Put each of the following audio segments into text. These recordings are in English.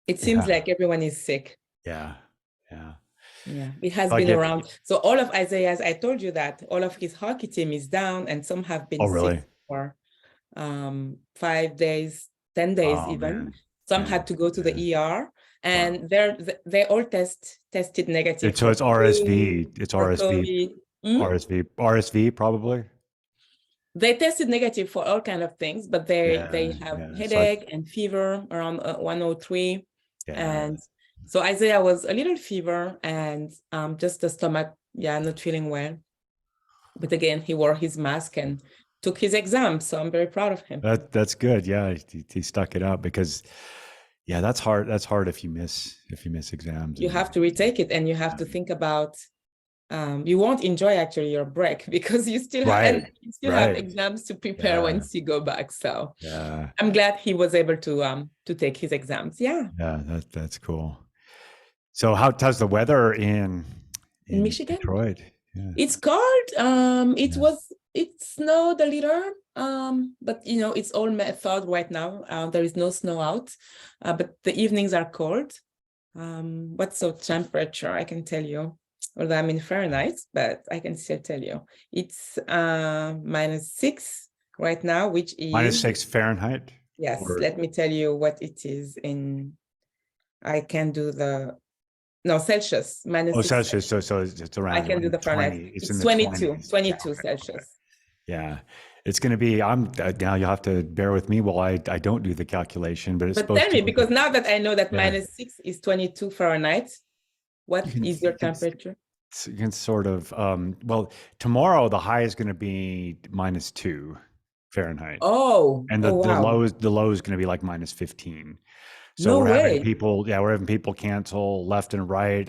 It seems like everyone is sick. Yeah. Yeah. Yeah, it has Like been around. So all of Isaiah's, I told you that all of his hockey team is down, and some have been oh, sick really? for 5 days, 10 days Oh, even. man. Some Man. had to go to Yeah. the ER, Wow. and they all tested negative So for it's RSV. flu, It's for RSV. COVID. Hmm? RSV probably. They tested negative for all kind of things, but they Yeah. have Yeah. So headache and fever around 103, yeah. and so Isaiah was a little fever and just the stomach, yeah, not feeling well. But again, he wore his mask and took his exam, so I'm very proud of him. That's good. Yeah. He stuck it out because yeah, that's hard. That's hard if you miss exams You and have to retake it, and you have to think about you won't enjoy actually your break because right. you still have Right. exams to prepare Yeah. once you go back. So Yeah. I'm glad he was able to take his exams. Yeah. Yeah. That's cool. So how's the weather In in Michigan, Detroit? Yeah. it's cold. Yeah. It snowed a little, but it's all thawed right now. There is no snow out, but the evenings are cold. What's the temperature? I can tell you. Although I'm in Fahrenheit, but I can still tell you. It's -6 right now, which Minus is, 6 Fahrenheit. yes, Or let me tell you what it is in, I can do the, no, Celsius, oh, -6. Celsius. So it's I around can do the Fahrenheit. 20. It's in It's the 22, 20s. Yeah. 22 Okay. Okay. Celsius. Yeah. It's going to be. Now you'll have to bear with me while I don't do the calculation, but it's But tell supposed to me, be. because now that I know that Yeah. -6 is 22 Fahrenheit, You what can is you your can temperature? you can sort of well, tomorrow the high is going to be -2 Fahrenheit. Oh, And oh, wow. the low is going to be like -15. So No way. we're having people cancel left and right.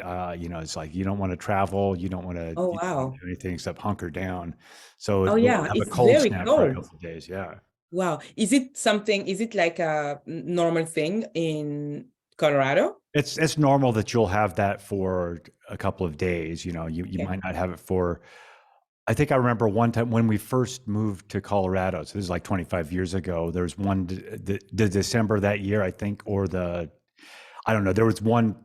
It's like you don't want to travel, you don't want to Oh, wow. do anything except hunker down. So Oh, we'll yeah. have a It's cold very snap for a cold. couple of days. Yeah. Wow. Is it like a normal thing in Colorado? It's normal that you'll have that for a couple of days. You Okay. might not have it for. I think I remember one time when we first moved to Colorado. So this is like 25 years ago. There's one the December that year, I think, or I don't know. There was one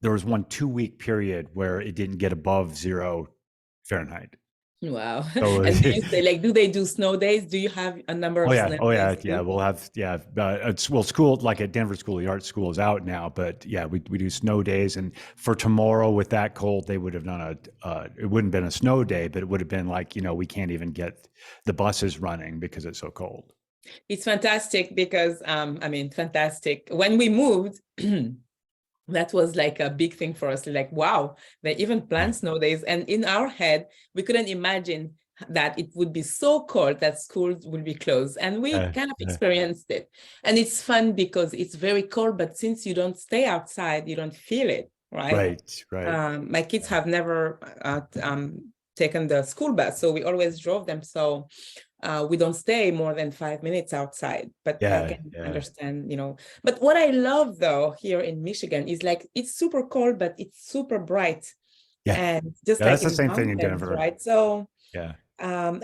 2-week period where it didn't get above 0 Fahrenheit. Wow. So And do you say, like, do they do snow days? Do you have a number oh of yeah, snow oh yeah, days yeah. too? We'll have school like at Denver School, the art school is out now, but yeah, we do snow days, and for tomorrow with that cold, they would have done it wouldn't have been a snow day, but it would have been like we can't even get the buses running because it's so cold. It's fantastic because, fantastic. When we moved, that was like a big thing for us. Like, wow, they even plan snow days. And in our head, we couldn't imagine that it would be so cold that schools will be closed. And we kind of Yeah. experienced it. And it's fun because it's very cold, but since you don't stay outside, you don't feel it, right? Right, right. My kids have never taken the school bus, so we always drove them. So we don't stay more than 5 minutes outside, but I Yeah, can yeah, understand, But what I love though here in Michigan is like it's super cold, but it's super bright, yeah, and just yeah. like That's the in same thing in mountains, Denver. right? So Yeah,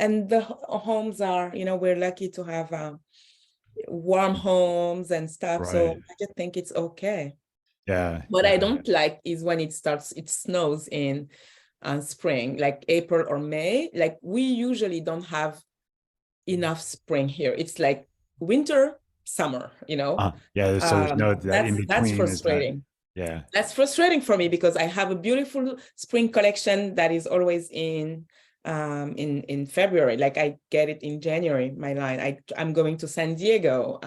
and the homes are, we're lucky to have warm homes and stuff. So right. I just think it's okay. Yeah, What yeah. I don't like is when it snows in spring, like April or May. Like we usually don't have enough spring here. It's like winter, summer, Yeah. So there's no that in That's between is not. frustrating. Yeah. That's frustrating for me because I have a beautiful spring collection that is always in February. Like I get it in January, my line. I'm going to San Diego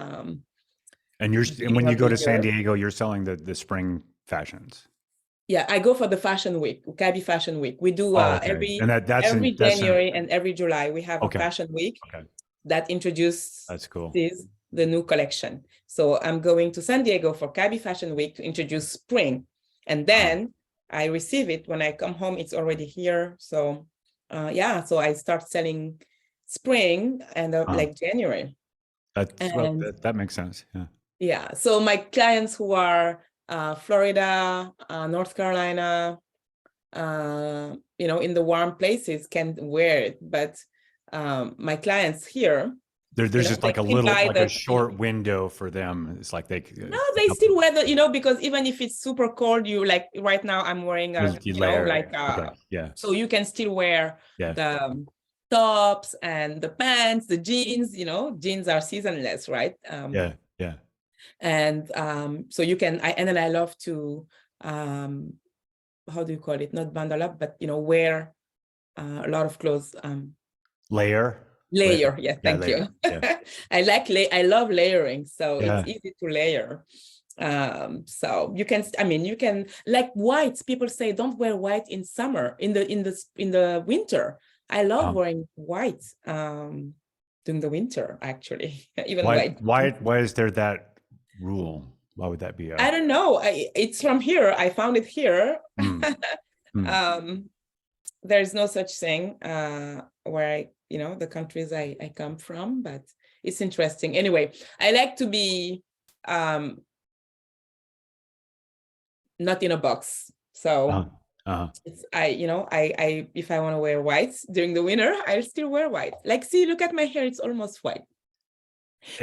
And beginning when you of go the to San year. Diego, you're selling the spring fashions. Yeah, I go for the fashion week, Cabby Fashion Week. We do Oh, okay. And every that's in January and every July. We have a okay. fashion week Okay. that introduces That's cool. the new collection. So I'm going to San Diego for Cabby Fashion Week to introduce spring. And then I receive it when I come home, it's already here. So so I start selling spring and like January. And That makes sense. Yeah. yeah, so my clients who are Florida, North Carolina, in the warm places can wear it. But my clients here There's just They like a still little, buy like a short window for them. It's like they, no, a they couple, still wear the, because even if it's super cold, you like right now I'm wearing you layer like it. Okay. Yeah. so you can still wear Yeah. the tops and the pants, the jeans, jeans are seasonless, right? Yeah. Yeah. And so you can, and then I love to, how do you call it? Not bundle up, but wear a lot of clothes. Layer. Layer, yes, Yeah. thank you. Layer. Yeah. I love layering, so it's Yeah. easy to layer. So you can, you can, like whites, people say don't wear white in summer, in the winter. I love wearing white during the winter, actually. Even white. Why is there that rule? Why would that be I don't know. It's from here. I found it here. There's no such thing where the countries I come from, but it's interesting. Anyway, I like to be not in a box. So it's, I if I want to wear white during the winter, I'll still wear white. Like, see, look at my hair; it's almost white.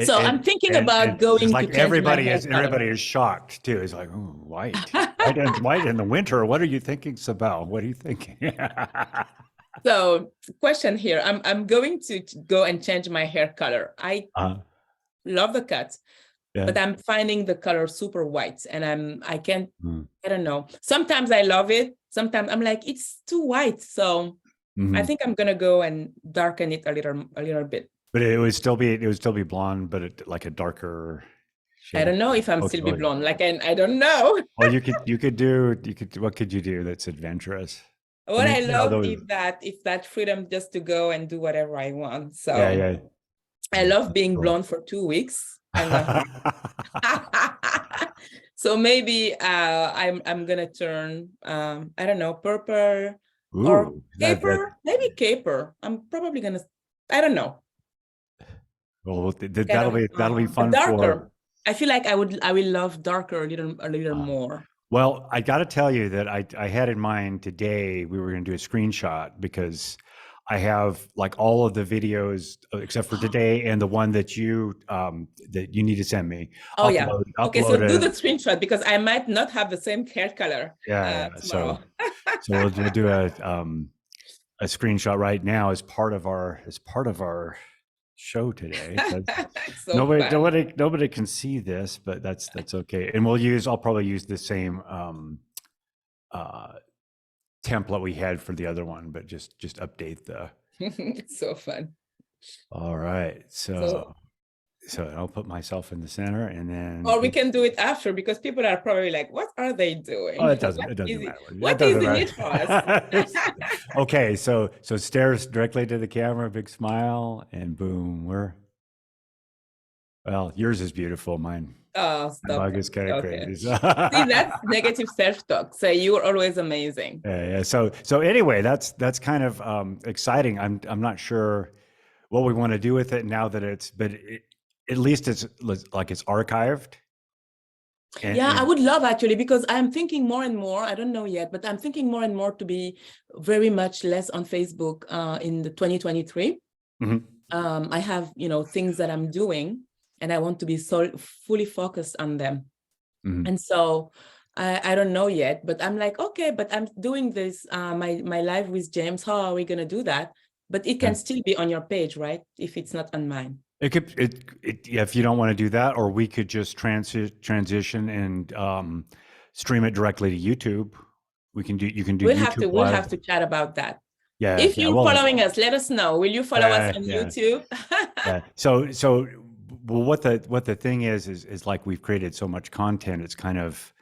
So I'm thinking about going like to change my hair color. everybody is shocked too. It's like, oh, white, white in the winter. What are you thinking, Sabelle? What are you thinking? So, question here: I'm going to go and change my hair color. I love the cut, but I'm finding the color super white, and I can't. I don't know. Sometimes I love it. Sometimes I'm like, it's too white. So I think I'm gonna go and darken it a little bit. But it would still be blonde, but like a darker shade. I don't know if I'm still be blonde. Like, I don't know. Well, what could you do that's adventurous? What I love is that freedom just to go and do whatever I want. So yeah. I love being blonde for 2 weeks. So maybe I'm gonna turn I don't know, purple or caper, maybe caper. I'm probably gonna, I don't know. Well, that'll be fun. Darker. I feel like I will love darker a little more. Well, I got to tell you that I had in mind today we were going to do a screenshot because I have like all of the videos except for today and the one that you need to send me. Okay, so do the screenshot because I might not have the same hair color. So we'll do a screenshot right now as part of our show today. So nobody can see this, but that's okay. And I'll probably use the same template we had for the other one, but just update the. It's so fun. All right, so I'll put myself in the center, and then. Or we can do it after because people are probably like, "What are they doing?" Oh, it doesn't matter. What is in it for us? Okay, so stares directly to the camera, big smile, and boom, well, yours is beautiful. Mine. Oh, stop. Is kind of crazy. See, that's negative self-talk. So you're always amazing. Yeah. So anyway, that's kind of exciting. I'm not sure what we want to do with it now that at least it's like it's archived. I would love actually, because I'm thinking more and more, I don't know yet, but I'm thinking more and more to be very much less on Facebook in the 2023. I have, things that I'm doing and I want to be fully focused on them. And so I don't know yet, but I'm like, okay, but I'm doing this, my live with James. How are we going to do that? But it can still be on your page, right? If it's not on mine. It could, if you don't want to do that, or we could just transition and stream it directly to YouTube. You can do. We'll have to chat about that. Yeah. If you're following us, let us know. Will you follow us on YouTube? So what the thing is like we've created so much content. It's kind of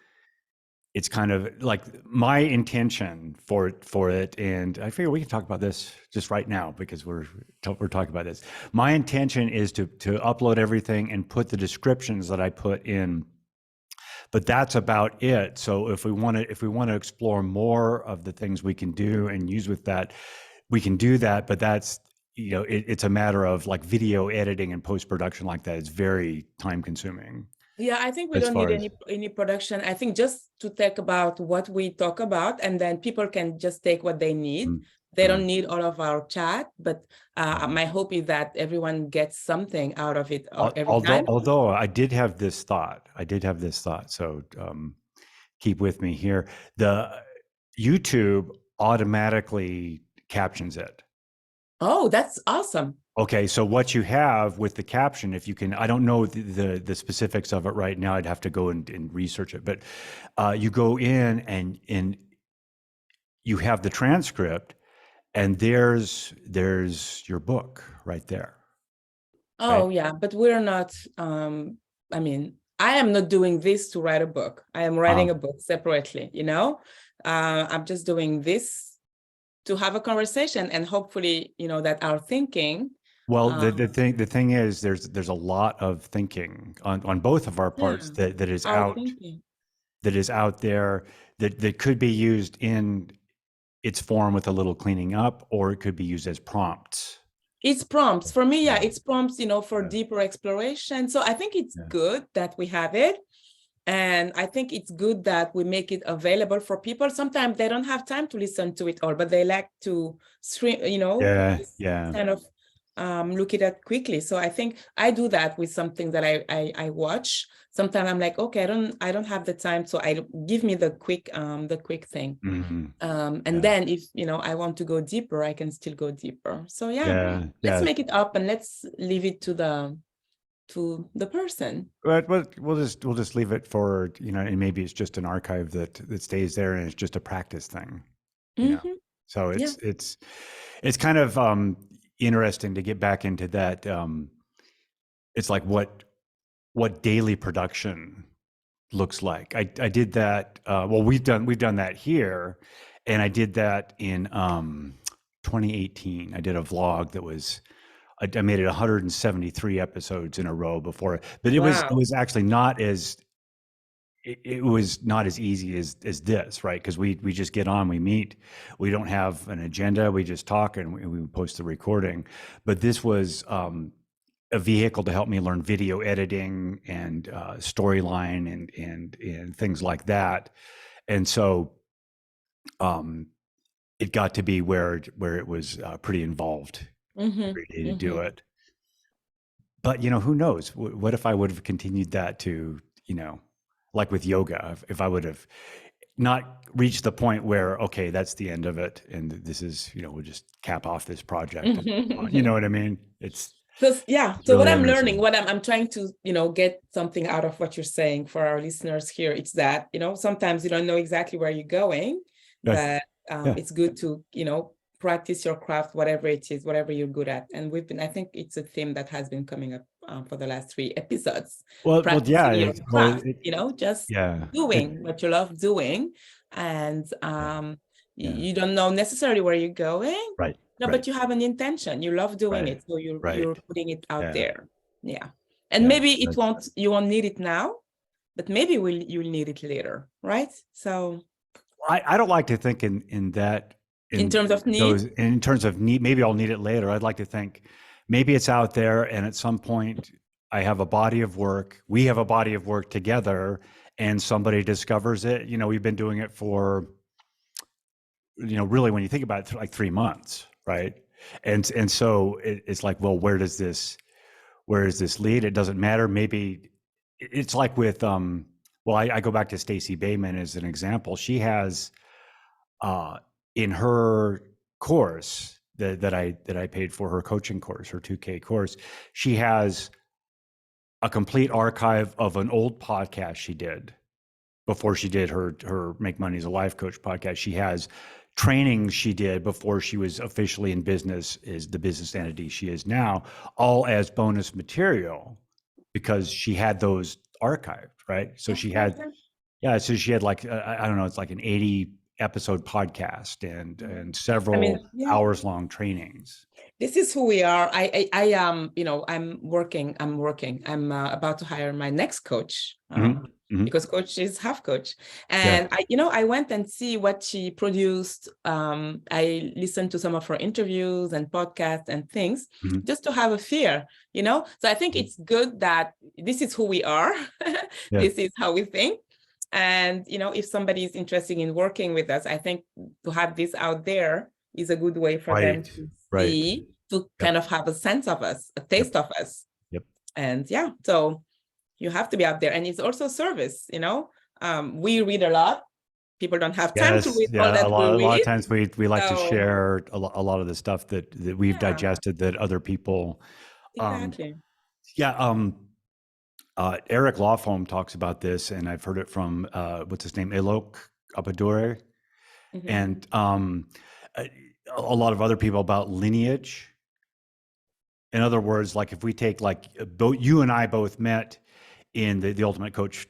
like my intention for it, and I figure we can talk about this just right now because we're talking about this. My intention is to upload everything and put the descriptions that I put in, but that's about it. So if we want to explore more of the things we can do and use with that, we can do that. But that's it's a matter of like video editing and post-production like that. It's very time consuming. Yeah, I think we don't need any production. I think just to talk about what we talk about, and then people can just take what they need. They don't need all of our chat, but my hope is that everyone gets something out of it every time. Although I did have this thought. So keep with me here. The YouTube automatically captions it. Oh, that's awesome. Okay, so what you have with the caption, if you can, I don't know the specifics of it right now. I'd have to go and research it. But you go in and you have the transcript, and there's your book right there. Oh, Right? yeah, but we're not, I mean, I am not doing this to write a book. I am writing a book separately, you know? I'm just doing this to have a conversation, and hopefully, you know, that our thinking. Well, the thing is, there's a lot of thinking on both of our parts Yeah, that is our out thinking. there that could be used in its form with a little cleaning up, or it could be used as prompts. It's prompts for me. Yeah, Yeah. it's prompts, you know, for Yeah. deeper exploration. So I think it's Yeah. good that we have it. And I think it's good that we make it available for people. Sometimes they don't have time to listen to it all, but they like to stream, you know, Yeah. kind of look at it quickly. So I think I do that with something that I watch. Sometimes I'm like, okay, I don't have the time, so I give me the quick thing. Mhm. And then if, you know, I want to go deeper, I can still go deeper. So yeah, let's Yeah. make it up and let's leave it to the person. But we'll just leave it for, you know, and maybe it's just an archive that stays there, and it's just a practice thing, you know. Mm-hmm. So Yeah. it's kind of interesting to get back into that. It's like what daily production looks like. I did that. Well, we've done that here, and I did that in 2018. I did a vlog that was. I made it 173 episodes in a row before, but it was actually not as it was not as easy as this, right? Because we just get on, we meet, we don't have an agenda, we just talk, and we post the recording. But this was a vehicle to help me learn video editing and storyline and things like that. And so it got to be where it was pretty involved every day to do it. But, you know, who knows? What if I would have continued that to, you know, like with yoga, if I would have not reached the point where, okay, that's the end of it, and this is, you know, we'll just cap off this project. You know what I mean? So what really I'm learning, amazing. what I'm trying to, you know, get something out of what you're saying for our listeners here, it's that, you know, sometimes you don't know exactly where you're going, but it's good to, you know, practice your craft, whatever it is, whatever you're good at. And I think it's a theme that has been coming up for the last 3 episodes. Practicing your craft, you know, just doing what you love doing. And you don't know necessarily where you're going. Right. No, but you have an intention. You love doing it, so you're putting it out there. Yeah, and maybe you won't need it now, but maybe you'll need it later, right? So I don't like to think in that in terms of need. In terms of need, maybe I'll need it later. I'd like to think maybe it's out there, and at some point I have a body of work. We have a body of work together, and somebody discovers it. You know, we've been doing it for, you know, really, when you think about it, like 3 months, right? And so it's like, well, where does this lead? It doesn't matter. Maybe it's like with well, I go back to Stacey Bayman as an example. She has in her course that I paid for, her coaching course, her 2K course, she has a complete archive of an old podcast she did before she did her Make Money as a Life Coach podcast. She has trainings she did before she was officially in business, is the business entity she is now, all as bonus material because she had those archived, right? So she had, so she had like, I don't know, it's like an 80 episode podcast and several hours long trainings. This is who we are. I am, you know, I'm working. I'm about to hire my next coach. Because coach is half coach. And I went and see what she produced. I listened to some of her interviews and podcasts and things just to have a feel, you know? So I think it's good that this is who we are. This is how we think. And, you know, if somebody is interested in working with us, I think to have this out there is a good way for them Right. to Right. see, to Yep. kind of have a sense of us, a Yep. taste of us. Yep. And yeah, so you have to be out there, and it's also service, you know. We read a lot. People don't have time to Yes. read all Yeah. that we A lot of read. times we like to So share a lot of the stuff that we've yeah, digested that other people. exactly. Yeah. Eric Lofholm talks about this, and I've heard it from what's his name, Elok Abadure, Mhm. and a, a lot of other people about lineage. In other words, like if we take like both you and I both met in the Ultimate Coach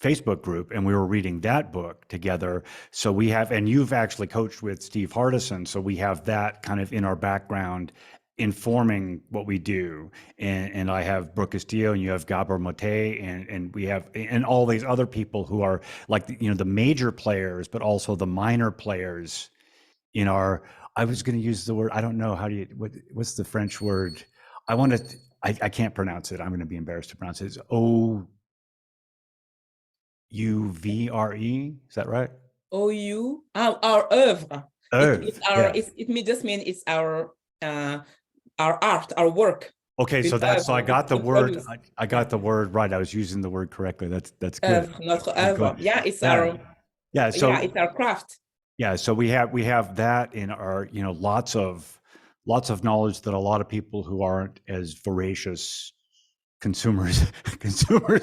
Facebook group, and we were reading that book together. So we have, and you've actually coached with Steve Hardison, so we have that kind of in our background informing what we do. And I have Brooke Castillo, and you have Gabor Mote, and we have, and all these other people who are like, you know, the major players, but also the minor players in our, I was going to use the word, I don't know, how do you, what's the French word? I want to, I can't pronounce it. I'm going to be embarrassed to pronounce it. It's OUVRE. Is that right? OU, our oeuvre. It's our, Yeah. it may just mean it's our art, our work. Okay, so that's, so I got the word, I Yeah. got the word right. I was using the word correctly. That's good. Oeuvre, notre Keep oeuvre. going. Yeah, it's Yeah. our, Yeah. yeah, So it's our craft. yeah, so we have that in our, you know, lots of knowledge that a lot of people who aren't as voracious consumers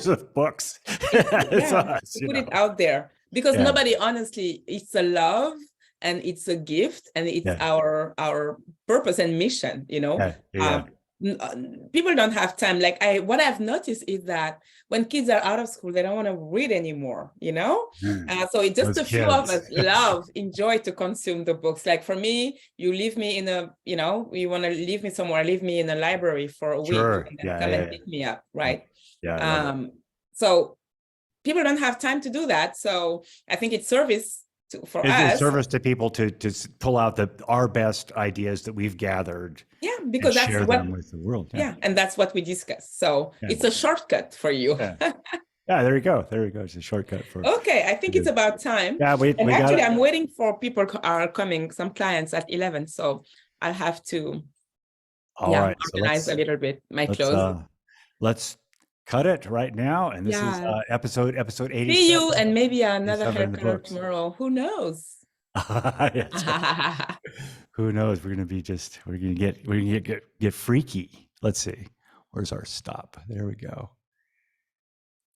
of books as Yeah, us, to you put know. it out there, because Yeah. nobody, honestly, it's a love and it's a gift, and it's Yeah. our purpose and mission, you know. Yeah. Yeah. People don't have time. Like what I've noticed is that when kids are out of school, they don't want to read anymore, you know. So it's just Those a few of kids. us enjoy to consume the books. Like for me, you leave me in a, you know, you want to leave me somewhere, leave me in a library for a week Sure. and then Yeah. come and Yeah. pick me up, Yeah. right? Yeah. I love it. So people don't have time to do that. So I think it's service for It's us. service to people to pull out our best ideas that we've gathered. Yeah, And because that's share what, them with the world. yeah, and that's what we discuss. So Yeah. it's a shortcut for you. Yeah. Yeah, there you go. There you go. It's a shortcut for. Okay, I think it's about time. Yeah, we And got actually, it. I'm waiting for people are coming, some clients at 11. So I'll have to, All right. So organize a little bit my clothes. let's cut it right now. And this is Yeah. episode 87. See you, and maybe another 87 hair in the color books. tomorrow. Who knows? Yes. Who knows? We're gonna get freaky. Let's see. Where's our stop? There we go.